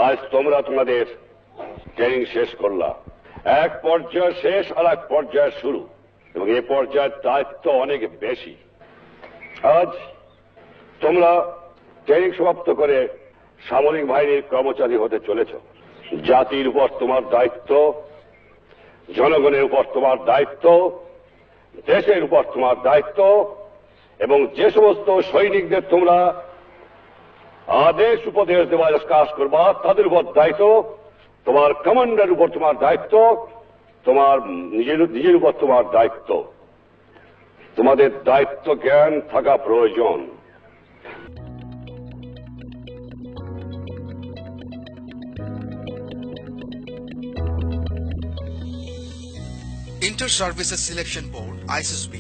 আজ তোমরা তোমাদের ট্রেনিং শেষ করলা। এক পর্যায় শেষ আর এক পর্যায় শুরু, এবং এই পর্যায়ের দায়িত্ব অনেক বেশি। আজ তোমরা ট্রেনিং সমাপ্ত করে সামরিক বাহিনীর কর্মচারী হতে চলেছ। জাতির উপর তোমার দায়িত্ব, জনগণের উপর তোমার দায়িত্ব, দেশের উপর তোমার দায়িত্ব, এবং যে সমস্ত সৈনিকদের তোমরা আদেশ উপদেশ দেওয়ার কাজ করবা তাদের উপর দায়িত্ব, তোমার কমান্ডার উপর তোমার দায়িত্ব, তোমার নিজের উপর তোমার দায়িত্ব। তোমাদের দায়িত্ব জ্ঞান থাকা প্রয়োজন। Inter-Services Selection Board (ISSB)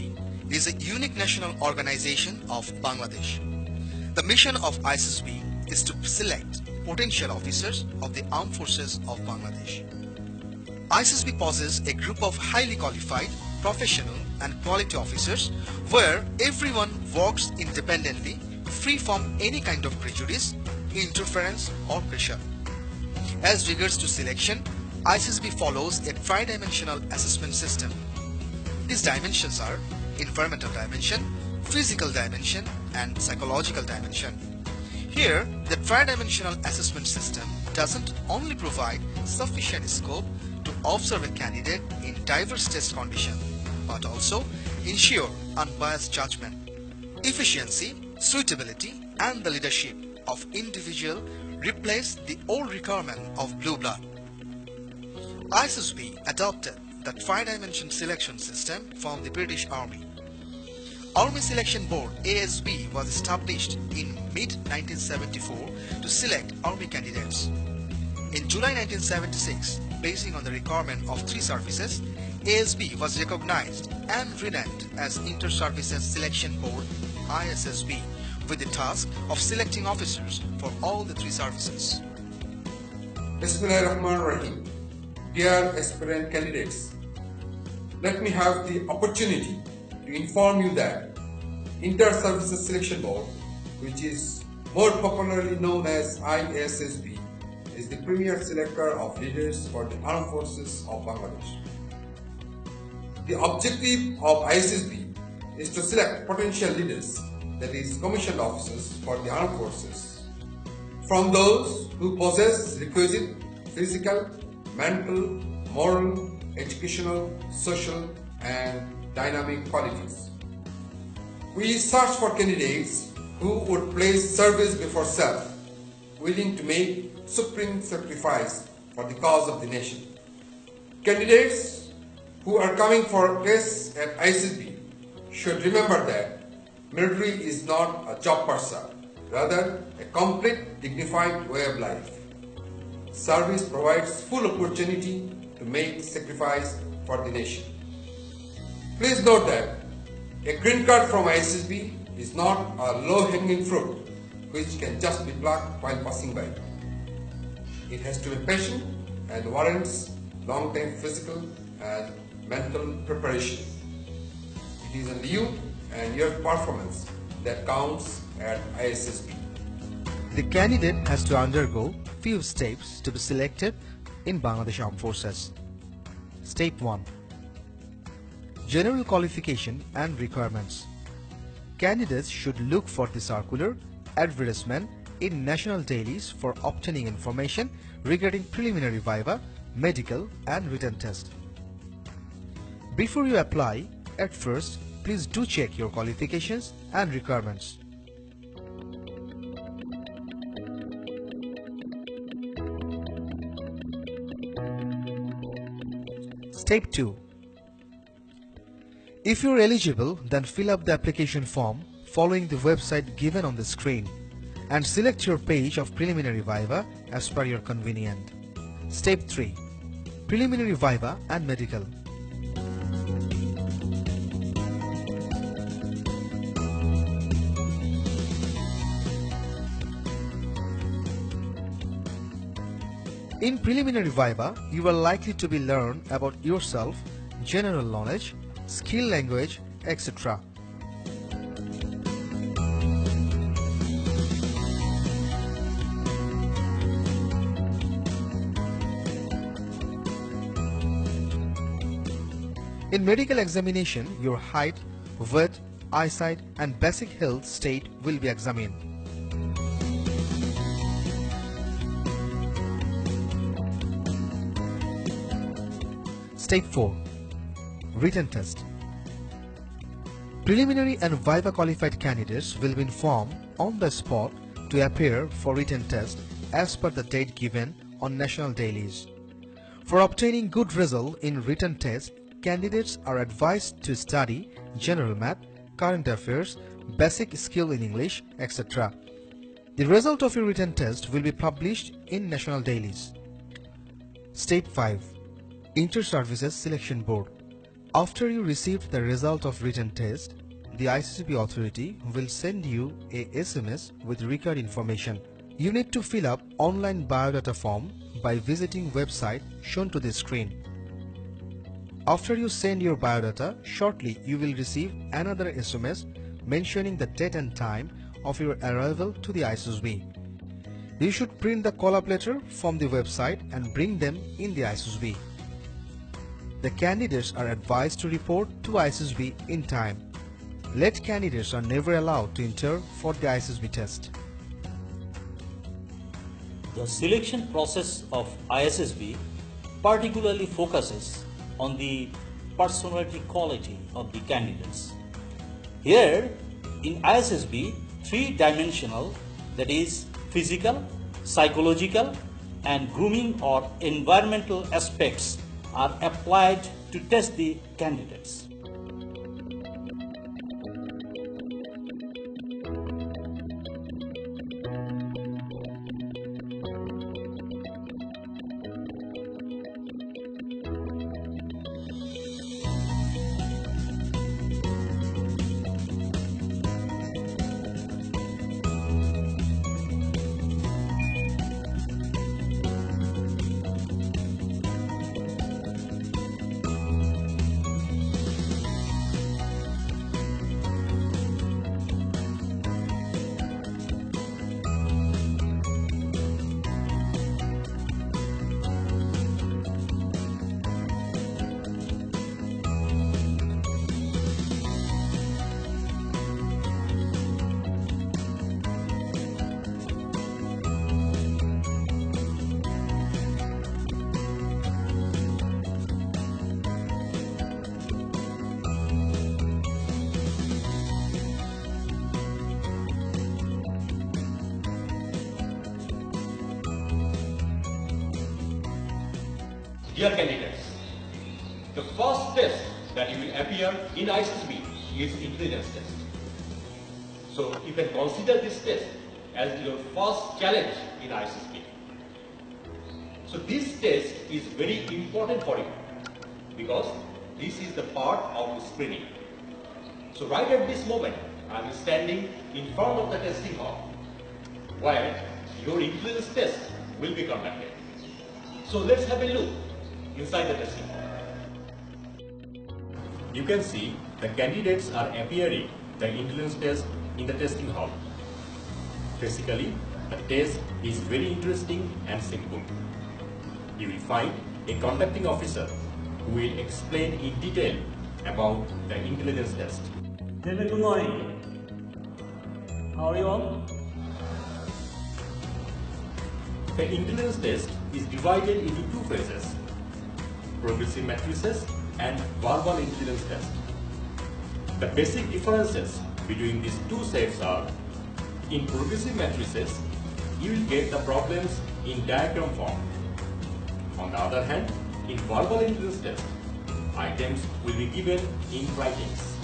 is a unique national organization of Bangladesh. The mission of ISSB is to select potential officers of the armed forces of Bangladesh. ISSB possesses a group of highly qualified, professional and quality officers where everyone works independently, free from any kind of prejudice, interference or pressure. As regards to selection, ISSB follows a tri-dimensional assessment system. These dimensions are environmental dimension, physical dimension and psychological dimension. Here, the tri-dimensional assessment system doesn't only provide sufficient scope to observe a candidate in diverse test conditions, but also ensure unbiased judgment, efficiency, suitability and the leadership of individual replace the old requirement of blue blood. ISSB adopted the tri-dimension selection system from the British Army. Army Selection Board (ASB) was established in mid-1974 to select army candidates. In July 1976, basing on the requirement of 3 services, ASB was recognized and renamed as Inter-Services Selection Board (ISSB) with the task of selecting officers for all the 3 services. Bismillahirrahmanirrahim. Dear aspirant candidates, let me have the opportunity to inform you that Inter-Services Selection Board, which is more popularly known as ISSB, is the premier selector of leaders for the armed forces of Bangladesh. The objective of ISSB is to select potential leaders, that is, commissioned officers for the armed forces, from those who possess requisite physical, mental, moral, educational, social, and dynamic qualities. We search for candidates who would place service before self, willing to make supreme sacrifice for the cause of the nation. Candidates who are coming for tests at ISSB should remember that military is not a job pursuit, rather a complete, dignified way of life. Service provides full opportunity to make sacrifice for the nation. Please note that a green card from ISSB is not a low-hanging fruit which can just be plucked while passing by. It has to be patient and warrants long-term physical and mental preparation. It is only you and your performance that counts at ISSB. The candidate has to undergo few steps to be selected in Bangladesh Armed Forces. Step 1. General qualification and requirements. Candidates should look for the circular advertisement in national dailies for obtaining information regarding preliminary viva, medical and written test. Before you apply, at first, please do check your qualifications and requirements. Step 2. If you are eligible, then fill up the application form following the website given on the screen and select your page of preliminary viva as per your convenience. Step 3. Preliminary viva and medical. In preliminary viva, you are likely to be learn about yourself, general knowledge, skill language, etc. In medical examination, your height, weight, eyesight and basic health state will be examined. Step 4. Written test. Preliminary and Viva qualified candidates will be informed on the spot to appear for written test as per the date given on national dailies. For obtaining good result in written test, candidates are advised to study general math, current affairs, basic skill in English, etc. The result of your written test will be published in national dailies. Step 5. Inter-Services Selection Board. After you received the result of written test, the ISSB authority will send you a SMS with required information. You need to fill up online biodata form by visiting website shown to the screen. After you send your biodata, shortly you will receive another SMS mentioning the date and time of your arrival to the ISSB. You should print the call-up letter from the website and bring them in the ISSB. The candidates are advised to report to ISSB in time. Late candidates are never allowed to enter for the ISSB test. The selection process of ISSB particularly focuses on the personality quality of the candidates. Here in ISSB, three-dimensional, that is physical, psychological and grooming or environmental aspects are applied to test the candidates. Dear candidates, the first test that you will appear in ISSB is intelligence test. So you can consider this test as your first challenge in ISSB. So this test is very important for you because this is the part of the screening. So right at this moment, I am standing in front of the testing hall where your intelligence test will be conducted. So let's have a look inside the testing hall. You can see the candidates are appearing the intelligence test in the testing hall. Basically, the test is very interesting and simple. You will find a conducting officer who will explain in detail about the intelligence test. David, good morning. How are you all? The intelligence test is divided into two phases: progressive matrices and verbal intelligence test. The basic differences between these two sets are: in progressive matrices, you will get the problems in diagram form. On the other hand, in verbal intelligence test, items will be given in writings.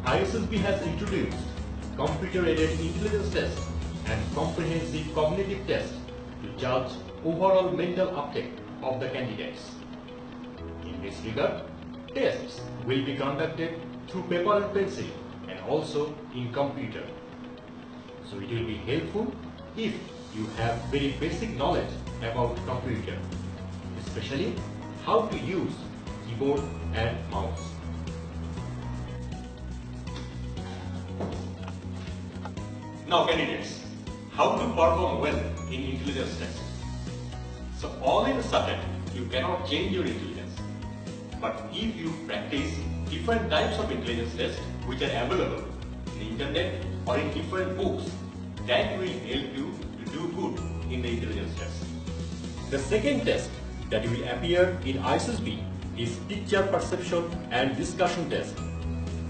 ISSB has introduced computer-aided intelligence test and comprehensive cognitive test to judge overall mental uptake of the candidates. In this regard, tests will be conducted through paper and pencil and also in computer. So it will be helpful if you have very basic knowledge about computer, especially how to use keyboard and mouse. Now candidates, how to perform well in intelligence test. So all in a sudden, you cannot change your intelligence. But if you practice different types of intelligence tests which are available in the internet or in different books, that will help you to do good in the intelligence test. The second test that will appear in ISSB is Picture Perception and Discussion Test,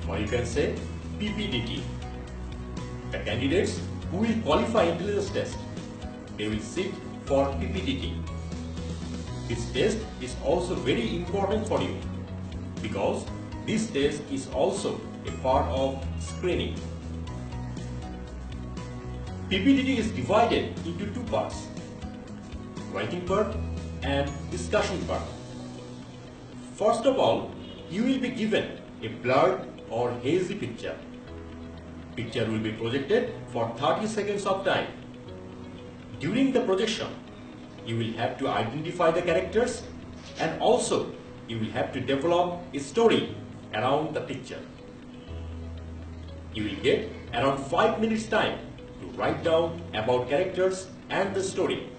or you can say PPDT. The candidates who will qualify intelligence test, they will sit for PPDT. This test is also very important for you because this test is also a part of screening. PPDT is divided into two parts, writing part and discussion part. First of all, you will be given a blurred or hazy picture. Picture will be projected for 30 seconds of time. During the projection, you will have to identify the characters and also you will have to develop a story around the picture. You will get around 5 minutes time to write down about characters and the story.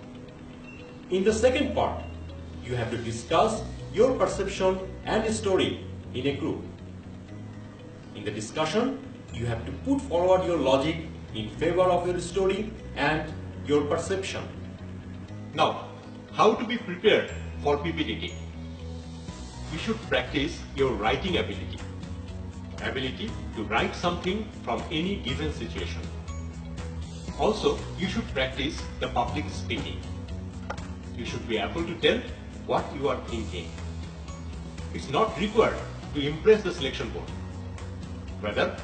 In the second part, you have to discuss your perception and story in a group. In the discussion, you have to put forward your logic in favor of your story and your perception. Now, how to be prepared for PPDT? You should practice your writing ability. Ability to write something from any given situation. Also, you should practice the public speaking. You should be able to tell what you are thinking. It's not required to impress the selection board. Rather,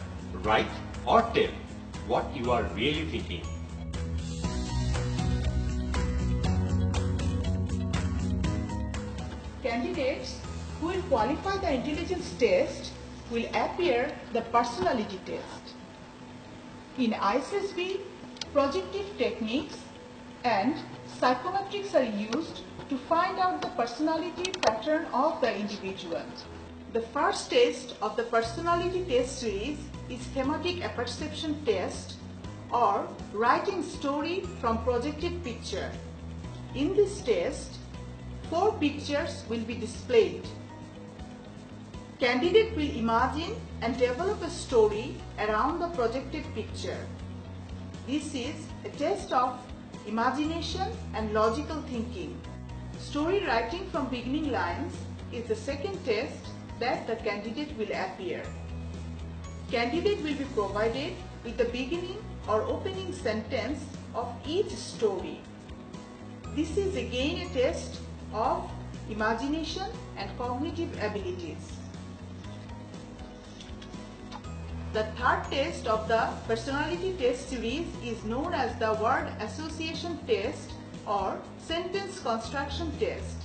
write or tell what you are really thinking. Candidates who will qualify the intelligence test will appear the personality test. In ISSB, projective techniques and psychometrics are used to find out the personality pattern of the individual. The first test of the personality test series is thematic apperception test or writing story from projected picture. In this test, 4 pictures will be displayed. Candidate will imagine and develop a story around the projected picture. This is a test of imagination and logical thinking. Story writing from beginning lines is the second test that the candidate will appear. Candidate will be provided with the beginning or opening sentence of each story. This is again a test of imagination and cognitive abilities. The third test of the personality test series is known as the word association test or sentence construction test.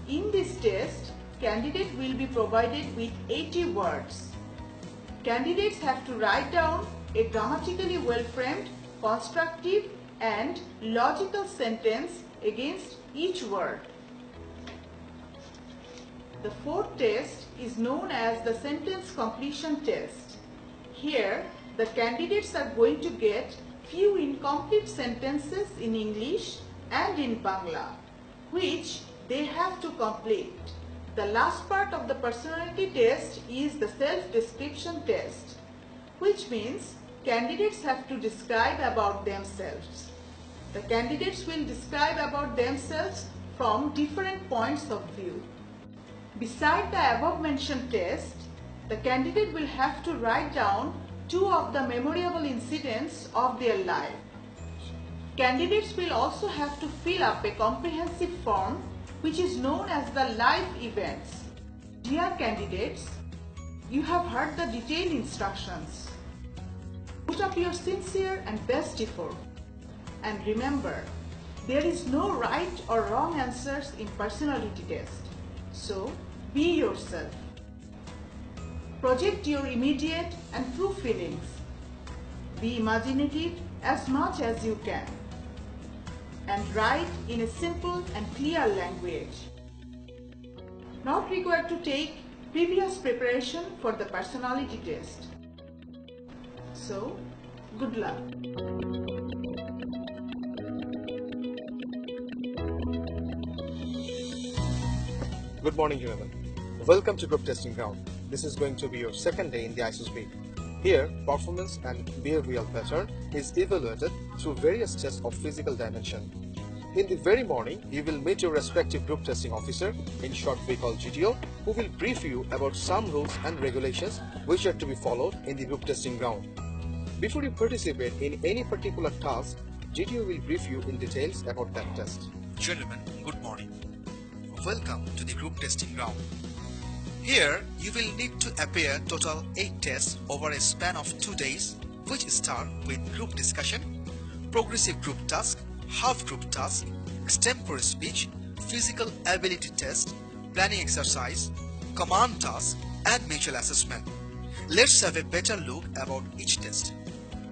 In this test, candidate will be provided with 80 words. Candidates have to write down a grammatically well-framed, constructive and logical sentence against each word. The fourth test is known as the sentence completion test. Here, the candidates are going to get few incomplete sentences in English and in Bangla, which they have to complete. The last part of the personality test is the self-description test, which means candidates have to describe about themselves. The candidates will describe about themselves from different points of view. Beside the above mentioned test, the candidate will have to write down 2 of the memorable incidents of their life. Candidates will also have to fill up a comprehensive form which is known as the life events. Dear candidates, you have heard the detailed instructions. Put up your sincere and best effort. And remember, there is no right or wrong answers in personality test. So, be yourself. Project your immediate and true feelings. Be imaginative as much as you can. And write in a simple and clear language. Not required to take previous preparation for the personality test. So, good luck. Good morning, Jonathan. Welcome to Group Testing Ground. This is going to be your second day in the ISSB. Here, performance and behavioral pattern is evaluated through various tests of physical dimension. In the very morning, you will meet your respective group testing officer, in short we call GTO, who will brief you about some rules and regulations which are to be followed in the group testing ground. Before you participate in any particular task, GTO will brief you in details about that test. Gentlemen, good morning. Welcome to the group testing ground. Here, you will need to appear total 8 tests over a span of 2 days, which start with group discussion, progressive group task, half group task, extempore speech, physical ability test, planning exercise, command task, and mutual assessment. Let's have a better look about each test.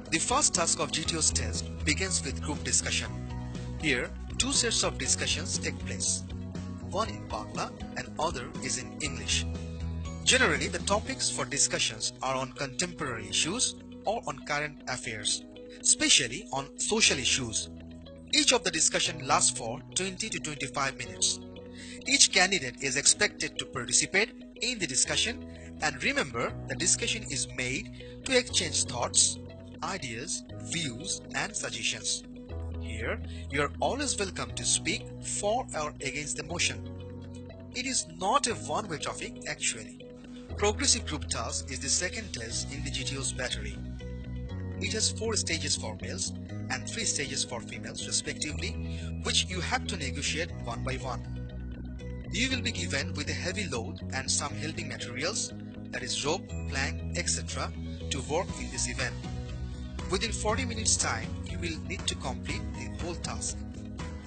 The first task of GTO's test begins with group discussion. Here, 2 sets of discussions take place. One in Bangla and other is in English. Generally, the topics for discussions are on contemporary issues or on current affairs, especially on social issues. Each of the discussion lasts for 20 to 25 minutes. Each candidate is expected to participate in the discussion, and remember, the discussion is made to exchange thoughts, ideas, views and suggestions. Here, you are always welcome to speak for or against the motion. It is not a one-way traffic actually. Progressive group task is the second test in the GTO's battery. It has 4 stages for males and 3 stages for females respectively, which you have to negotiate one by one. You will be given with a heavy load and some helping materials, that is rope, plank, etc. to work in this event. Within 40 minutes time, you will need to complete the whole task.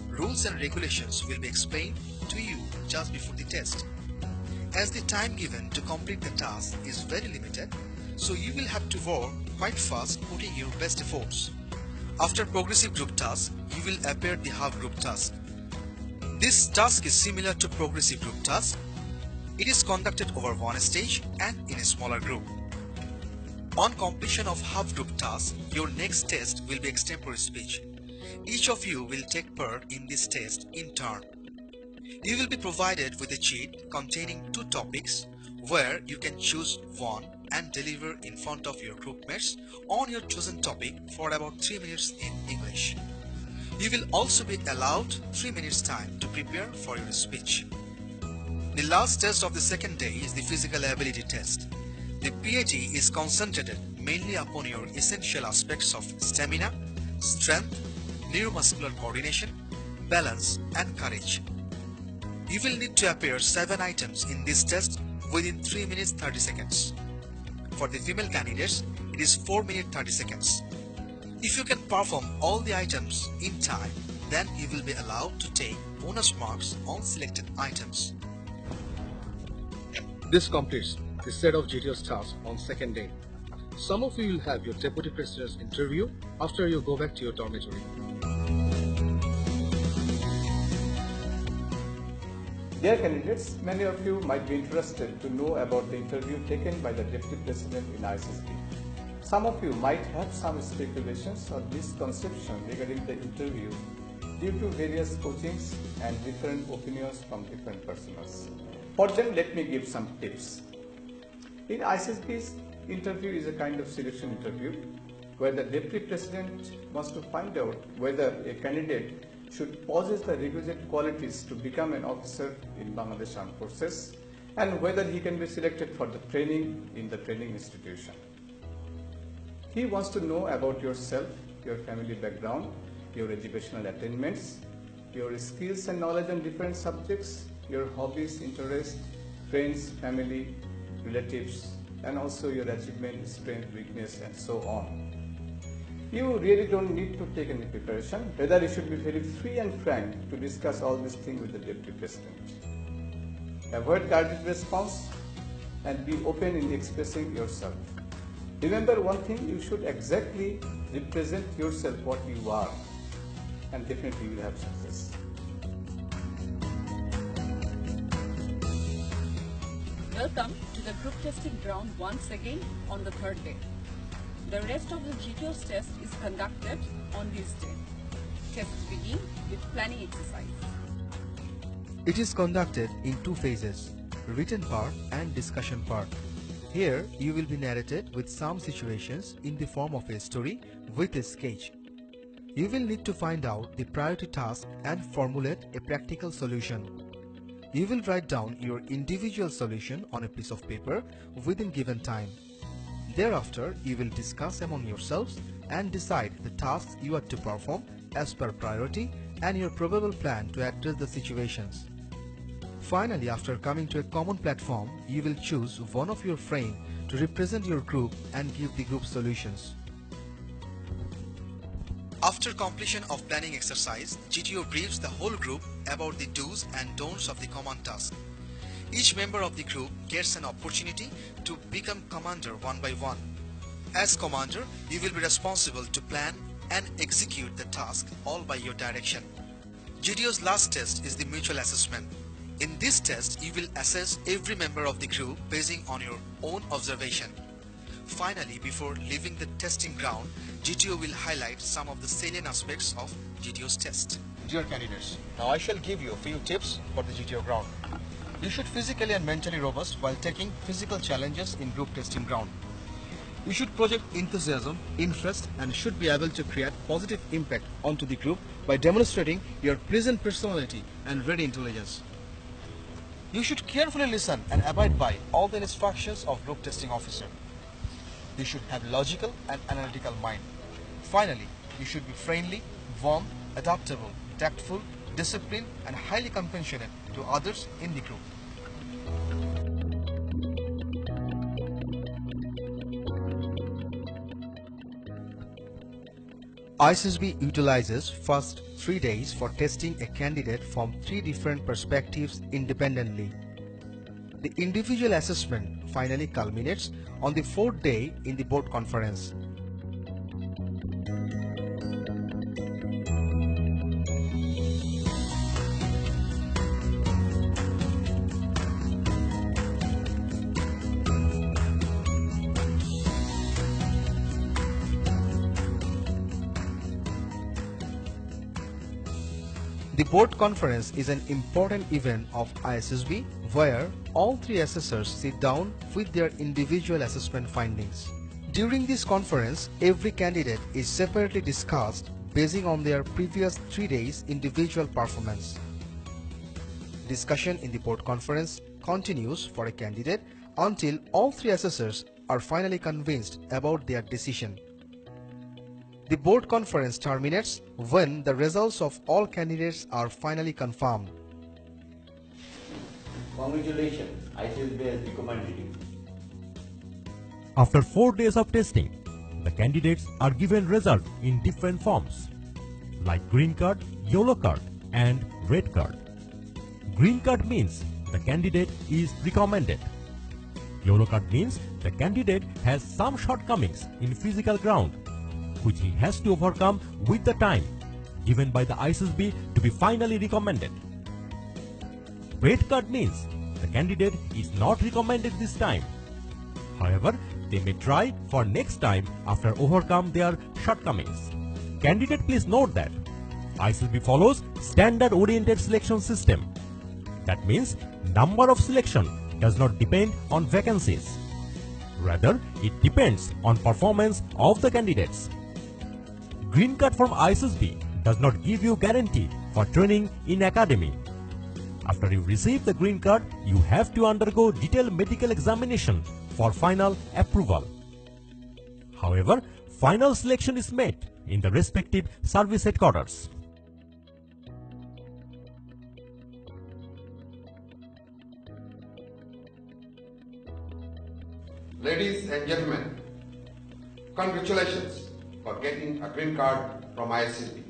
Rules and regulations will be explained to you just before the test. As the time given to complete the task is very limited, so you will have to work quite fast, putting your best efforts. After progressive group task, you will appear the half group task. This task is similar to progressive group task. It is conducted over one stage and in a smaller group. On completion of half group task, your next test will be extempore speech. Each of you will take part in this test in turn. You will be provided with a sheet containing 2 topics where you can choose one and deliver in front of your groupmates on your chosen topic for about 3 minutes in English. You will also be allowed 3 minutes time to prepare for your speech. The last test of the second day is the physical ability test. The PAT is concentrated mainly upon your essential aspects of stamina, strength, neuromuscular coordination, balance and courage. You will need to appear 7 items in this test within 3 minutes 30 seconds. For the female candidates, it is 4 minutes 30 seconds. If you can perform all the items in time, then you will be allowed to take bonus marks on selected items. This completes the set of GTO's tasks on second day. Some of you will have your Deputy President's interview after you go back to your dormitory. Dear candidates, many of you might be interested to know about the interview taken by the Deputy President in ISSB. Some of you might have some speculations or misconception regarding the interview due to various coachings and different opinions from different personas. For them, let me give some tips. In ISSB's interview is a kind of selection interview where the Deputy President wants to find out whether a candidate should possess the requisite qualities to become an officer in Bangladesh Armed Forces and whether he can be selected for the training in the training institution. He wants to know about yourself, your family background, your educational attainments, your skills and knowledge on different subjects, your hobbies, interests, friends, family, relatives, and also your achievement, strength, weakness, and so on. You really don't need to take any preparation. Rather, you should be very free and frank to discuss all these things with the Deputy President. Avoid guarded response and be open in expressing yourself. Remember one thing, you should exactly represent yourself what you are, and definitely you will have success. Welcome to the group testing ground once again on the 3rd day. The rest of the GTO's test is conducted on this day. Tests begin with planning exercise. It is conducted in 2 phases. written part and discussion part. Here you will be narrated with some situations in the form of a story with a sketch. You will need to find out the priority task and formulate a practical solution. You will write down your individual solution on a piece of paper within given time. Thereafter, you will discuss among yourselves and decide the tasks you are to perform as per priority and your probable plan to address the situations. Finally, after coming to a common platform, you will choose one of your friends to represent your group and give the group solutions. After completion of planning exercise, GTO briefs the whole group about the do's and don'ts of the common task. Each member of the group gets an opportunity to become commander one by one. As commander, you will be responsible to plan and execute the task all by your direction. GTO's last test is the mutual assessment. In this test, you will assess every member of the group based on your own observation. Finally, before leaving the testing ground, GTO will highlight some of the salient aspects of GTO's test. Dear candidates, now I shall give you a few tips for the GTO ground. You should physically and mentally robust while taking physical challenges in group testing ground. You should project enthusiasm, interest, and should be able to create positive impact onto the group by demonstrating your pleasant personality and ready intelligence. You should carefully listen and abide by all the instructions of group testing officer. You should have logical and analytical mind. Finally, you should be friendly, warm, adaptable, tactful, disciplined, and highly compassionate to others in the group. ISSB utilizes first 3 days for testing a candidate from 3 different perspectives independently. The individual assessment finally culminates on the 4th day in the board conference. The board conference is an important event of ISSB where all 3 assessors sit down with their individual assessment findings. During this conference, every candidate is separately discussed based on their previous 3 days individual performance. Discussion in the board conference continues for a candidate until all 3 assessors are finally convinced about their decision. The board conference terminates when the results of all candidates are finally confirmed. Congratulations, ISSB has recommended you. After 4 days of testing, the candidates are given results in different forms, like green card, yellow card, and red card. Green card means the candidate is recommended. Yellow card means the candidate has some shortcomings in physical ground, which he has to overcome with the time given by the ISSB to be finally recommended. Red card means the candidate is not recommended this time. However, they may try for next time after overcome their shortcomings. Candidate, please note that ISSB follows standard oriented selection system. That means number of selection does not depend on vacancies. Rather, it depends on performance of the candidates. Green card from ISSB does not give you guarantee for training in academy. After you receive the green card, you have to undergo detailed medical examination for final approval. However, final selection is made in the respective service headquarters. Ladies and gentlemen, congratulations for getting a green card from ISSB.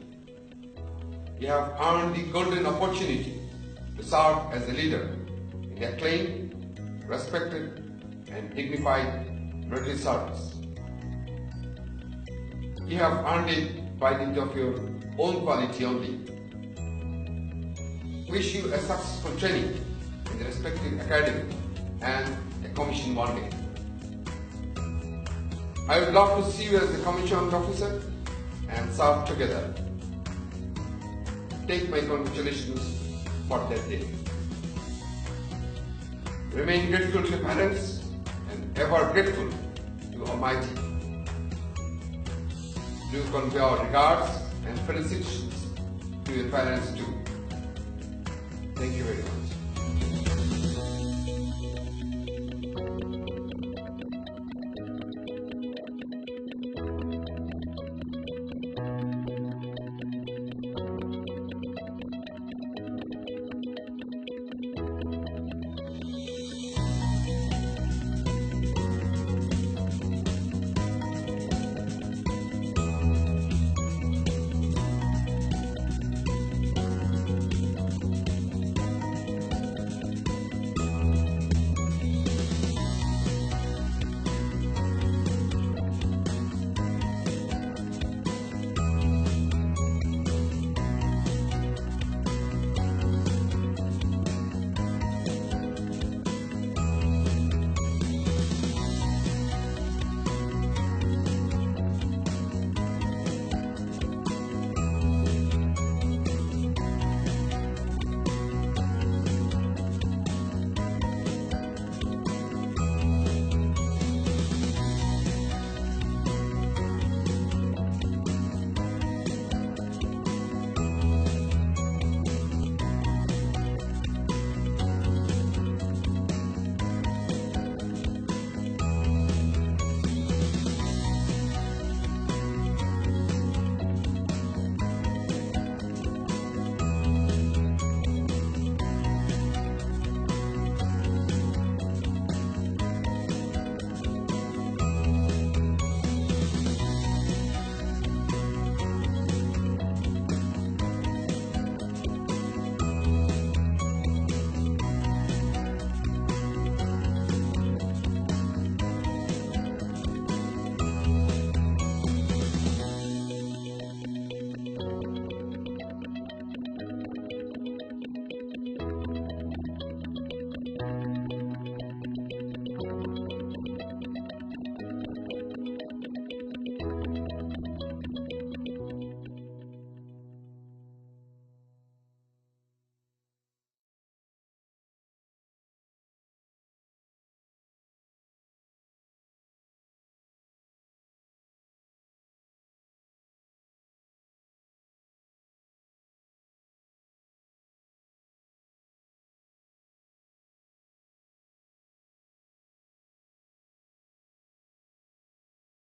You have earned the golden opportunity to serve as a leader in acclaimed, respected, and dignified military service. You have earned it by dint of your own quality only. Wish you a successful training in the respective academy and a commission one day. I would love to see you as the commissioned officer and serve together. Take my congratulations for that day. Remain grateful to your parents and ever grateful to Almighty. Do convey our regards and felicitations to your parents too. Thank you very much.